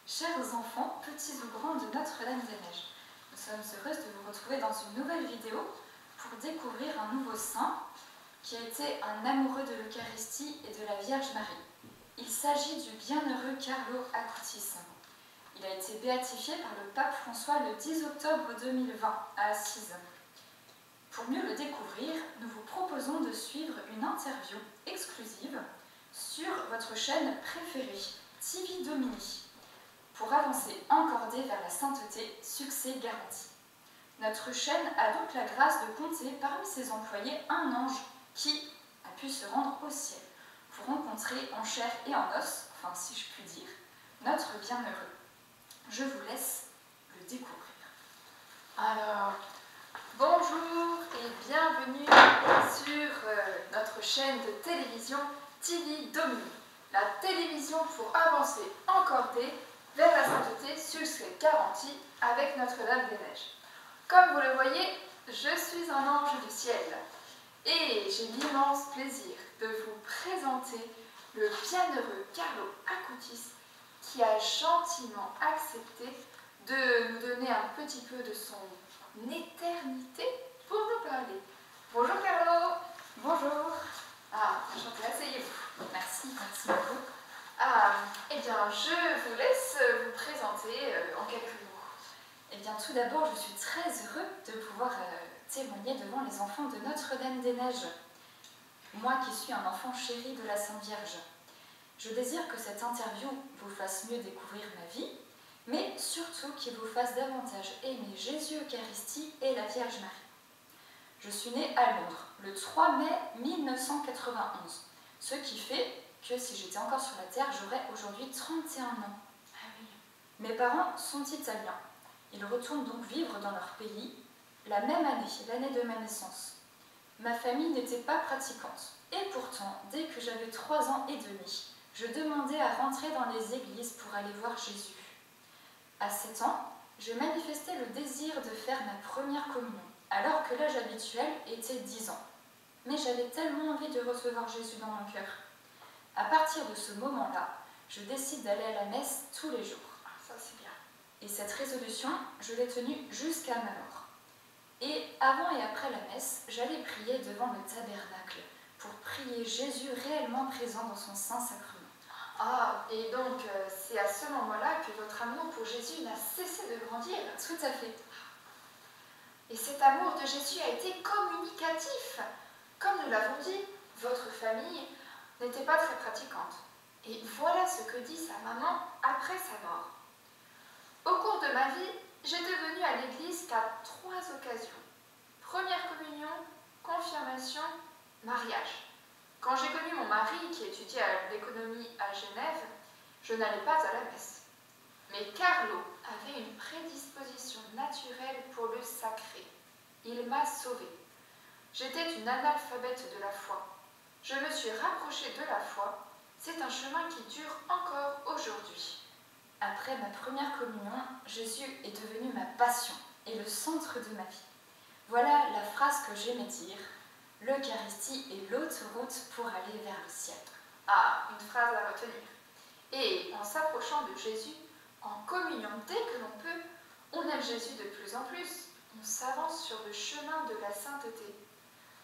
Chers enfants, petits ou grands de Notre-Dame-des-Neiges, nous sommes heureuses de vous retrouver dans une nouvelle vidéo pour découvrir un nouveau saint qui a été un amoureux de l'Eucharistie et de la Vierge Marie. Il s'agit du bienheureux Carlo Acutis. Il a été béatifié par le pape François le 10 octobre 2020 à Assise. Pour mieux le découvrir, nous vous proposons de suivre une interview exclusive sur votre chaîne préférée, TV Domini. Pour avancer encordé vers la sainteté, succès garanti. Notre chaîne a donc la grâce de compter parmi ses employés un ange qui a pu se rendre au ciel pour rencontrer en chair et en os, enfin si je puis dire, notre bienheureux. Je vous laisse le découvrir. Alors, bonjour et bienvenue sur notre chaîne de télévision TV Domini. La télévision pour avancer encordé vers la sainteté, succès garanti avec Notre-Dame-des-Neiges. Comme vous le voyez, je suis un ange du ciel et j'ai l'immense plaisir de vous présenter le bienheureux Carlo Acutis qui a gentiment accepté de nous donner un petit peu de son éternité pour nous parler. Bonjour Carlo. Bonjour. Enchantée, asseyez-vous. Merci beaucoup. Eh bien, je vous laisse vous présenter en quelques mots. Eh bien, tout d'abord, je suis très heureux de pouvoir témoigner devant les enfants de Notre-Dame-des-Neiges. Moi qui suis un enfant chéri de la Sainte Vierge. Je désire que cette interview vous fasse mieux découvrir ma vie, mais surtout qu'il vous fasse davantage aimer Jésus Eucharistie et la Vierge Marie. Je suis née à Londres le 3 mai 1991, ce qui fait que si j'étais encore sur la Terre, j'aurais aujourd'hui 31 ans. Ah oui. Mes parents sont italiens. Ils retournent donc vivre dans leur pays la même année, l'année de ma naissance. Ma famille n'était pas pratiquante, et pourtant, dès que j'avais 3 ans et demi, je demandais à rentrer dans les églises pour aller voir Jésus. À 7 ans, je manifestais le désir de faire ma première communion, alors que l'âge habituel était 10 ans. Mais j'avais tellement envie de recevoir Jésus dans mon cœur. À partir de ce moment-là, je décide d'aller à la messe tous les jours. Ça c'est bien. Et cette résolution, je l'ai tenue jusqu'à ma mort. Et avant et après la messe, j'allais prier devant le tabernacle pour prier Jésus réellement présent dans son Saint-Sacrement. Et donc c'est à ce moment-là que votre amour pour Jésus n'a cessé de grandir. Tout à fait. Et cet amour de Jésus a été communicatif. Comme nous l'avons dit, votre famille n'était pas très pratiquante. Et voilà ce que dit sa maman après sa mort. Au cours de ma vie, j'étais venue à l'église qu'à 3 occasions. Première communion, confirmation, mariage. Quand j'ai connu mon mari qui étudiait à l'économie à Genève, je n'allais pas à la messe. Mais Carlo avait une prédisposition naturelle pour le sacré. Il m'a sauvée. J'étais une analphabète de la foi. Je me suis rapprochée de la foi. C'est un chemin qui dure encore aujourd'hui. Après ma première communion, Jésus est devenu ma passion et le centre de ma vie. Voilà la phrase que j'aimais dire. L'Eucharistie est l'autoroute pour aller vers le ciel. Une phrase à retenir. Et en s'approchant de Jésus, en communion dès que l'on peut, on aime Jésus de plus en plus. On s'avance sur le chemin de la sainteté.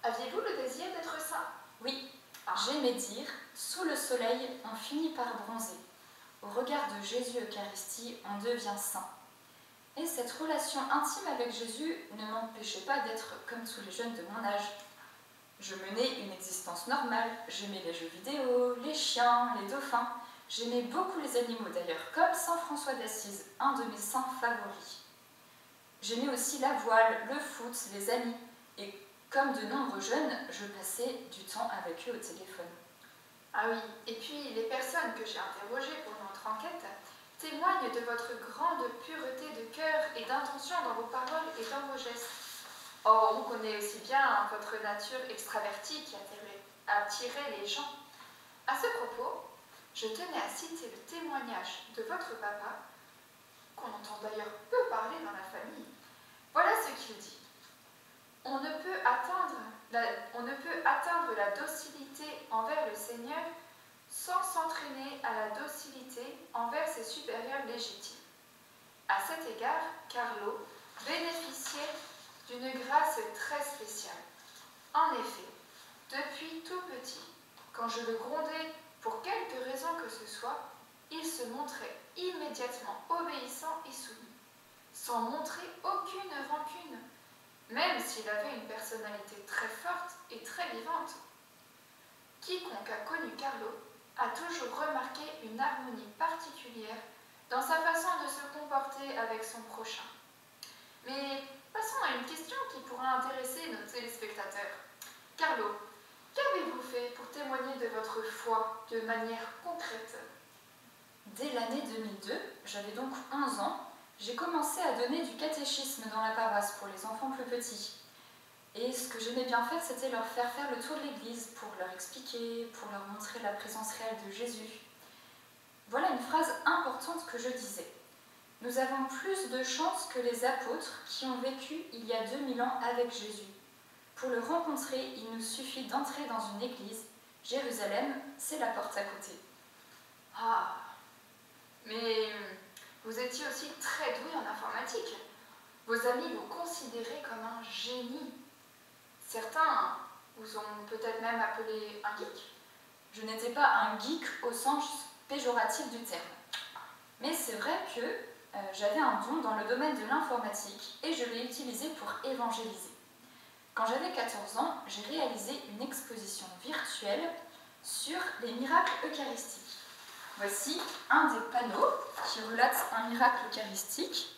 Aviez-vous le désir d'être saint? Oui, j'aimais dire, sous le soleil, on finit par bronzer. Au regard de Jésus Eucharistie, on devient saint. Et cette relation intime avec Jésus ne m'empêchait pas d'être comme tous les jeunes de mon âge. Je menais une existence normale, j'aimais les jeux vidéo, les chiens, les dauphins. J'aimais beaucoup les animaux d'ailleurs, comme saint François d'Assise, un de mes saints favoris. J'aimais aussi la voile, le foot, les amis. Et comme de nombreux jeunes, je passais du temps avec eux au téléphone. Ah oui, et puis les personnes que j'ai interrogées pour notre enquête témoignent de votre grande pureté de cœur et d'intention dans vos paroles et dans vos gestes. On connaît aussi bien votre nature extravertie qui attirait les gens. À ce propos, je tenais à citer le témoignage de votre papa, qu'on entend d'ailleurs peu parler dans la famille. Voilà ce qu'il dit. On ne peut atteindre la docilité envers le Seigneur sans s'entraîner à la docilité envers ses ses supérieurs légitimes. À cet égard, Carlo bénéficiait d'une grâce très spéciale. En effet, depuis tout petit, quand je le grondais pour quelque raison que ce soit, il se montrait immédiatement obéissant et soumis, sans montrer aucune rancune, même s'il avait une personnalité très forte et très vivante. Quiconque a connu Carlo a toujours remarqué une harmonie particulière dans sa façon de se comporter avec son prochain. Mais passons à une question qui pourra intéresser nos téléspectateurs. Carlo, qu'avez-vous fait pour témoigner de votre foi de manière concrète? Dès l'année 2002, j'avais donc 11 ans, j'ai commencé à donner du catéchisme dans la paroisse pour les enfants plus petits. Et ce que j'aimais bien faire, c'était leur faire le tour de l'église pour leur expliquer, pour leur montrer la présence réelle de Jésus. Voilà une phrase importante que je disais. Nous avons plus de chance que les apôtres qui ont vécu il y a 2000 ans avec Jésus. Pour le rencontrer, il nous suffit d'entrer dans une église. Jérusalem, c'est la porte à côté. Ah, mais vous étiez aussi très doué en informatique. Vos amis vous considéraient comme un génie. Certains vous ont peut-être même appelé un geek. Je n'étais pas un geek au sens péjoratif du terme. Mais c'est vrai que j'avais un don dans le domaine de l'informatique et je l'ai utilisé pour évangéliser. Quand j'avais 14 ans, j'ai réalisé une exposition virtuelle sur les miracles eucharistiques. Voici un des panneaux qui relate un miracle eucharistique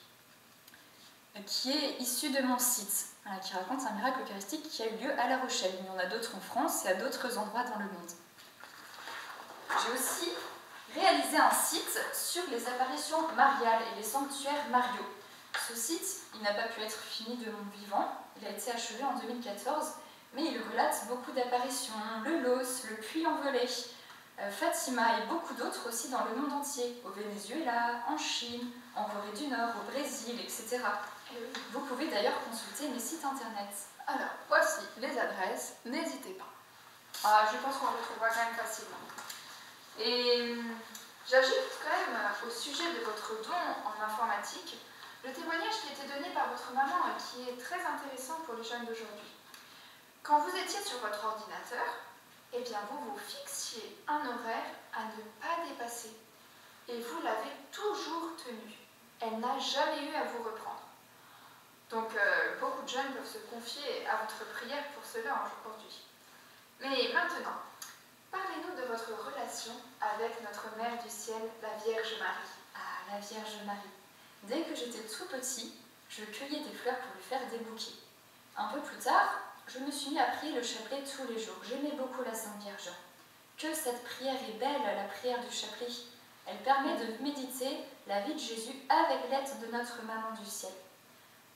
qui est issu de mon site, qui raconte un miracle eucharistique qui a eu lieu à La Rochelle. Il y en a d'autres en France et à d'autres endroits dans le monde. J'ai aussi réalisé un site sur les apparitions mariales et les sanctuaires mariaux. Ce site, il n'a pas pu être fini de mon vivant, il a été achevé en 2014, mais il relate beaucoup d'apparitions, le Los, le Puy-en-Velay, Fatima et beaucoup d'autres aussi dans le monde entier, au Venezuela, en Chine, en Corée du Nord, au Brésil, etc. Vous pouvez d'ailleurs consulter mes sites internet. Alors, voici les adresses, n'hésitez pas. Ah, je pense qu'on le retrouvera quand même facilement. Et j'ajoute quand même au sujet de votre don en informatique, le témoignage qui a été donné par votre maman et qui est très intéressant pour les jeunes d'aujourd'hui. Quand vous étiez sur votre ordinateur, eh bien vous vous fixiez un horaire à ne pas dépasser. Et vous l'avez toujours tenu. Elle n'a jamais eu à vous reprendre. Donc beaucoup de jeunes peuvent se confier à votre prière pour cela aujourd'hui. Mais maintenant, parlez-nous de votre relation avec notre Mère du Ciel, la Vierge Marie. Ah, la Vierge Marie. Dès que j'étais tout petit, je cueillais des fleurs pour lui faire des bouquets. Un peu plus tard, je me suis mis à prier le chapelet tous les jours. J'aimais beaucoup la Sainte Vierge. Que cette prière est belle, la prière du chapelet. Elle permet de méditer la vie de Jésus avec l'aide de notre Maman du Ciel.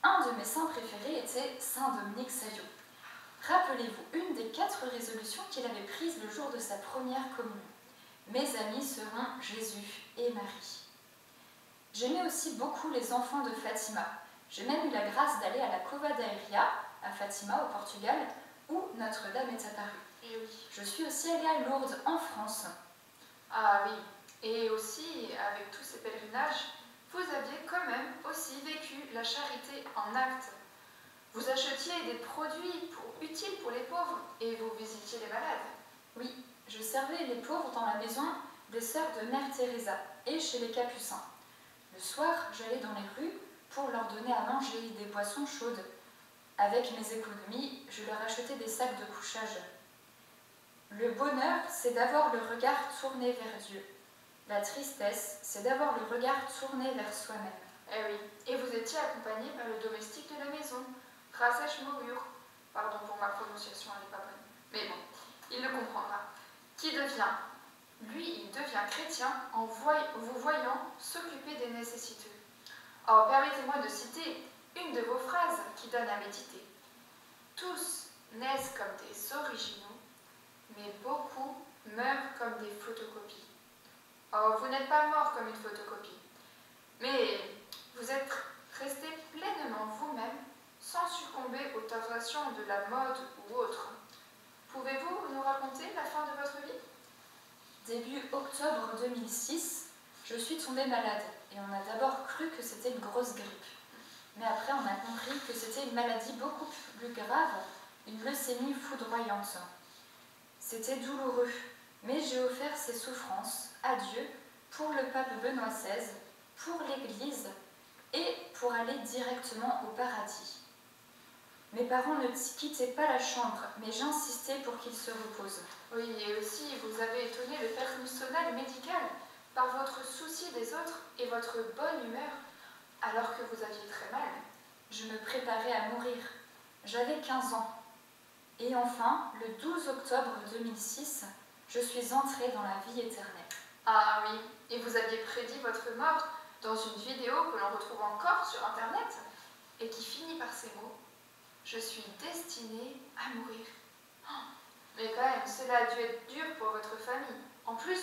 Un de mes saints préférés était Saint Dominique Saillot. Rappelez-vous une des 4 résolutions qu'il avait prises le jour de sa première communion. Mes amis seront Jésus et Marie. J'aimais aussi beaucoup les enfants de Fatima. J'ai même eu la grâce d'aller à la Cova da Iria, à Fatima, au Portugal, où Notre-Dame est apparue. Et oui. Je suis aussi allée à Lourdes, en France. Ah oui, et aussi, avec tous ces pèlerinages, vous aviez quand même aussi vécu la charité en acte. Vous achetiez des produits utiles pour les pauvres et vous visitiez les malades. Oui, je servais les pauvres dans la maison des sœurs de Mère Teresa et chez les Capucins. Le soir, j'allais dans les rues pour leur donner à manger des boissons chaudes. Avec mes économies, je leur achetais des sacs de couchage. Le bonheur, c'est d'avoir le regard tourné vers Dieu. La tristesse, c'est d'avoir le regard tourné vers soi-même. Eh oui, et vous étiez accompagné par le domestique de la maison, Rasesh Mogur. Pardon pour ma prononciation, elle n'est pas bonne. Mais bon, il le comprendra. Qui devient, lui, il devient chrétien en vous voyant s'occuper des nécessiteux. Alors, permettez-moi de citer une de vos phrases qui donne à méditer. Tous naissent comme des originaux, mais beaucoup meurent comme des photocopies. Oh, vous n'êtes pas mort comme une photocopie, mais vous êtes resté pleinement vous-même sans succomber aux tentations de la mode ou autre. Pouvez-vous nous raconter la fin de votre vie? Début octobre 2006, Je suis tombée malade et on a d'abord cru que c'était une grosse grippe. Mais après, on a compris que c'était une maladie beaucoup plus grave, une leucémie foudroyante. C'était douloureux, mais j'ai offert ces souffrances à Dieu pour le pape Benoît XVI, pour l'Église et pour aller directement au paradis. Mes parents ne quittaient pas la chambre, mais j'insistais pour qu'ils se reposent. Oui, et aussi, vous avez étonné le personnel médical par votre souci des autres et votre bonne humeur, alors que vous aviez très mal. Je me préparais à mourir. J'avais 15 ans. Et enfin, le 12 octobre 2006, je suis entrée dans la vie éternelle. Ah oui, et vous aviez prédit votre mort dans une vidéo que l'on retrouve encore sur Internet et qui finit par ces mots. Je suis destinée à mourir. Oh, mais quand même, cela a dû être dur pour votre famille. En plus,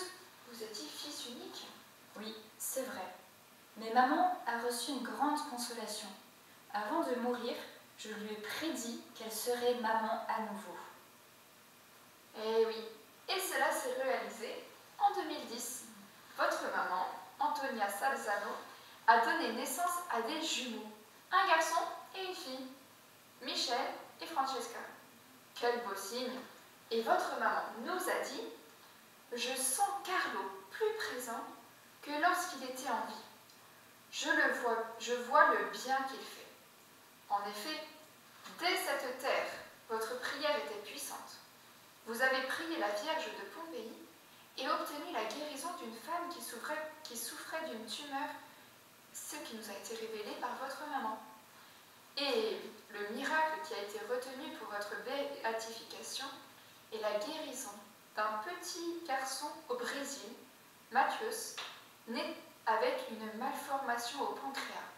vous étiez fils unique. Oui, c'est vrai. Mais maman a reçu une grande consolation. Avant de mourir, je lui ai prédit qu'elle serait maman à nouveau. Eh oui, et cela s'est réalisé en 2010. Votre maman, Antonia Salzano, a donné naissance à des jumeaux, un garçon et une fille, Michel et Francesca. Quel beau signe! Et votre maman nous a dit « Je sens Carlo plus présent que lorsqu'il était en vie. Je vois le bien qu'il fait. » En effet, dès cette terre, votre prière était puissante. Vous avez prié la Vierge de Pompéi et obtenu la guérison d'une femme qui souffrait d'une tumeur, ce qui nous a été révélé par votre maman. Et le miracle qui a été retenu pour votre béatification est la guérison d'un petit garçon au Brésil, Mathias, né avec une malformation au pancréas,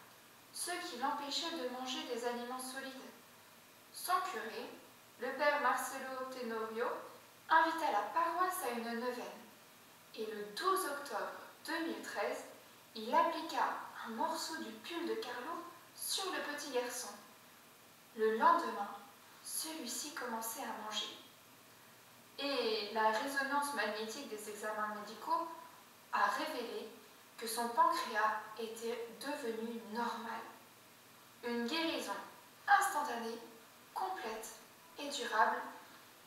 ce qui l'empêchait de manger des aliments solides. Son curé, le père Marcelo Tenorio, invita la paroisse à une neuvaine. Et le 12 octobre 2013, il appliqua un morceau du pull de Carlo sur le petit garçon. Le lendemain, celui-ci commençait à manger. Et la résonance magnétique des examens médicaux a révélé que son pancréas était devenu normal. Une guérison instantanée, complète et durable,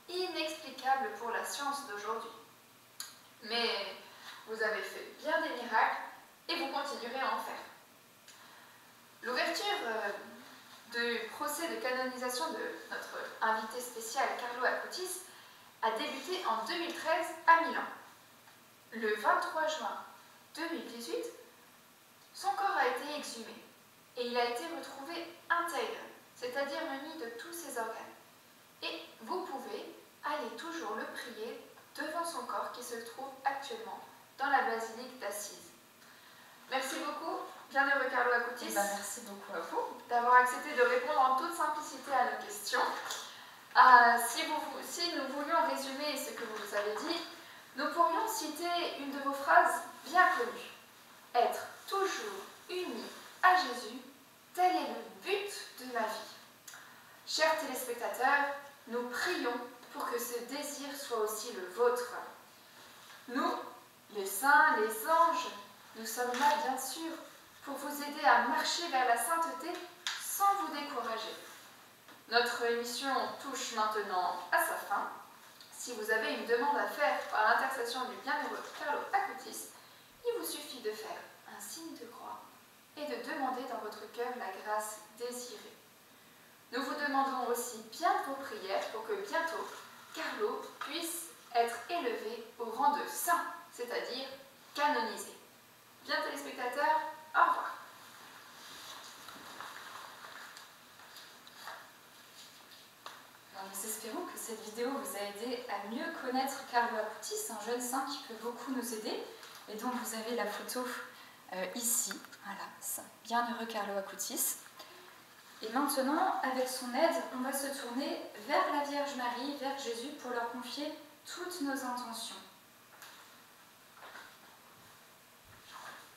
inexplicable pour la science d'aujourd'hui. Mais vous avez fait bien des miracles et vous continuerez à en faire. L'ouverture du procès de canonisation de notre invité spécial Carlo Acutis a débuté en 2013 à Milan. Le 23 juin 2018, son corps a été exhumé et il a été retrouvé intègre, c'est-à-dire muni de tous ses organes. Et vous pouvez aller toujours le prier devant son corps qui se trouve actuellement dans la basilique d'Assise. Merci beaucoup, bienheureux Carlo Acutis. Merci beaucoup à vous d'avoir accepté de répondre en toute simplicité à nos questions. Si nous voulions résumer ce que vous nous avez dit, nous pourrions citer une de vos phrases bien connues. Être toujours unis à Jésus, tel est le but de ma vie. Chers téléspectateurs, nous prions pour que ce désir soit aussi le vôtre. Nous, les saints, les anges, nous sommes là bien sûr pour vous aider à marcher vers la sainteté sans vous décourager. Notre émission touche maintenant à sa fin. Si vous avez une demande à faire par l'intercession du bienheureux Carlo Acutis, il vous suffit de faire un signe de croix et de demander dans votre cœur la grâce désirée. Nous vous demanderons aussi bien de vos prières pour que bientôt Carlo puisse être élevé au rang de saint, c'est-à-dire canonisé. Bien téléspectateurs, au revoir. Nous espérons que cette vidéo vous a aidé à mieux connaître Carlo Acutis, un jeune saint qui peut beaucoup nous aider et dont vous avez la photo ici. Voilà, ça, bienheureux Carlo Acutis. Et maintenant, avec son aide, on va se tourner vers la Vierge Marie, vers Jésus, pour leur confier toutes nos intentions.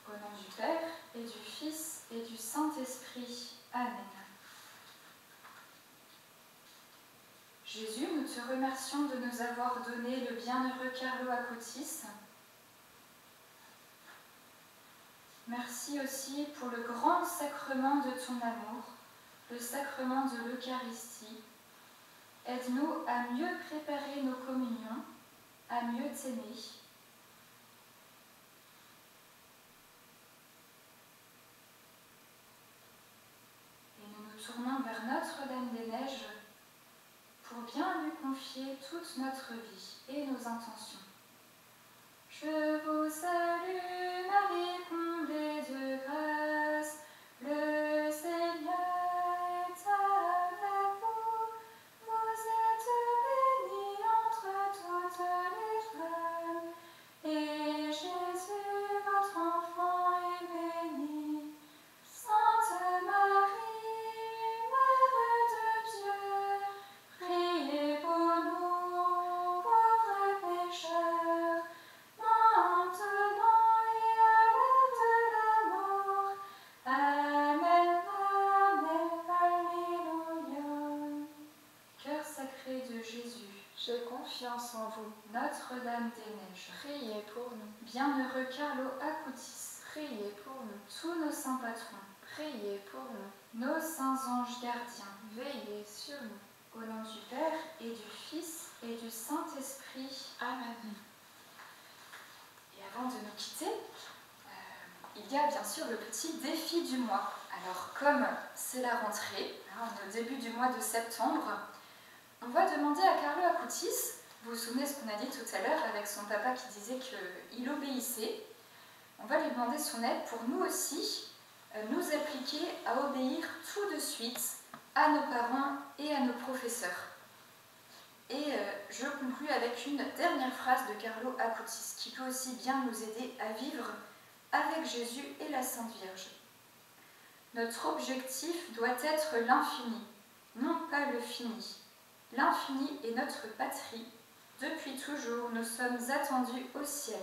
Au nom du Père, et du Fils, et du Saint-Esprit. Amen. Jésus, nous te remercions de nous avoir donné le bienheureux Carlo Acutis. Merci aussi pour le grand sacrement de ton amour, le sacrement de l'Eucharistie. Aide-nous à mieux préparer nos communions, à mieux t'aimer. Et nous nous tournons vers Notre-Dame-des-Neiges pour bien lui confier toute notre vie et nos intentions. Je vous salue, Marie, comblée de grâce, le Seigneur est avec vous. Vous êtes bénie entre toutes les femmes, et Jésus, votre enfant, est béni. Sainte Marie, Mère de Dieu, priez pour nous, pauvres pécheurs, maintenant et à l'heure de la mort. Amen, Amen, Alléluia. Cœur sacré de Jésus, J'ai confiance en vous. Notre-Dame-des-Neiges, Priez pour nous. Bienheureux Carlo Acutis, Priez pour nous. tous nos saints patrons, Priez pour nous. nos saints anges gardiens, Veillez sur nous. au nom du Père et du Fils et du Saint-Esprit. Amen. Et avant de nous quitter, il y a bien sûr le petit défi du mois. Alors comme c'est la rentrée, on est au début du mois de septembre, on va demander à Carlo Acutis, vous vous souvenez ce qu'on a dit tout à l'heure avec son papa qui disait qu'il obéissait, on va lui demander son aide pour nous aussi nous appliquer à obéir tout de suite à nos parents et à nos professeurs. Et je conclus avec une dernière phrase de Carlo Acutis qui peut aussi bien nous aider à vivre avec Jésus et la Sainte Vierge. Notre objectif doit être l'infini, non pas le fini. L'infini est notre patrie. Depuis toujours, nous sommes attendus au ciel.